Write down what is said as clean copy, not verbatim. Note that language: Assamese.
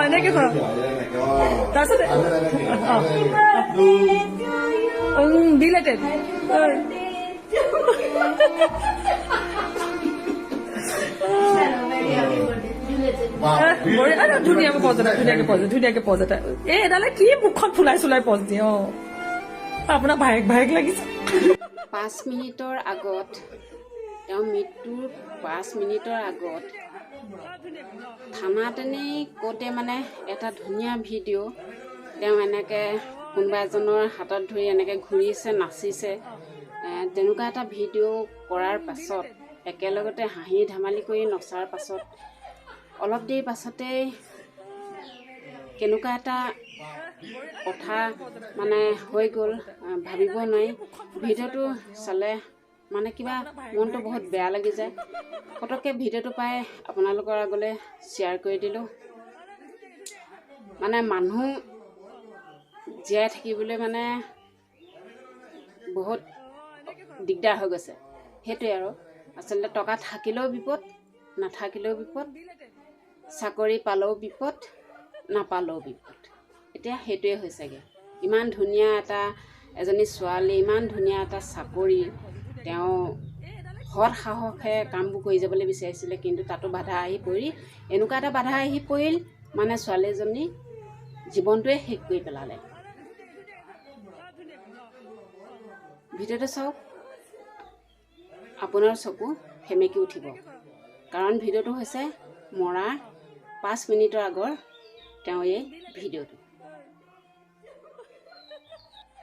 এনেকে কৰা তাৰপিছত ডিলেটেড ধুনীয়াকে পজ এটা ধুনীয়াকে পজ এটা এই এডালে কি মুখখন ফুলাই চুলাই পজ দিয়ে আপোনাৰ ভায়েক লাগিছে 5 মিনিটৰ আগত তেওঁ মৃত্যুৰ 5 মিনিটৰ আগত থানাত এনেই কওঁতে মানে এটা ধুনীয়া ভিডিঅ' তেওঁ এনেকৈ কোনোবা এজনৰ হাতত ধৰি এনেকৈ ঘূৰিছে নাচিছে তেনেকুৱা এটা ভিডিঅ' কৰাৰ পাছত একেলগতে হাঁহি ধেমালি কৰি নচাৰ পাছত অলপ দেৰি পাছতেই কেনেকুৱা এটা কথা মানে হৈ গ'ল ভাবিব নোৱাৰি ভিডিঅ'টো চালে মানে কিবা মনটো বহুত বেয়া লাগি যায় পটককৈ ভিডিঅ'টো পাই আপোনালোকৰ আগলৈ শ্বেয়াৰ কৰি দিলোঁ মানে মানুহ জীয়াই থাকিবলৈ মানে বহুত দিগদাৰ হৈ গৈছে সেইটোৱে আৰু আচলতে টকা থাকিলেও বিপদ নাথাকিলেও বিপদ চাকৰি পালেও বিপদ নাপালেও বিপদ এতিয়া সেইটোৱে হৈছেগৈ ইমান ধুনীয়া এজনী ছোৱালী ইমান ধুনীয়া এটা চাকৰি তেওঁ সৎ সাহসে কামবোৰ কৰি যাবলৈ বিচাৰিছিলে কিন্তু তাতো বাধা আহি পৰি এনেকুৱা এটা বাধা আহি পৰিল মানে ছোৱালীজনী জীৱনটোৱে শেষ কৰি পেলালে ভিডিঅ'টো চাওক আপোনাৰ চকু সেমেকি উঠিব কাৰণ ভিডিঅ'টো হৈছে মৰাৰ 5 মিনিটৰ আগৰ তেওঁ এই ভিডিঅ'টো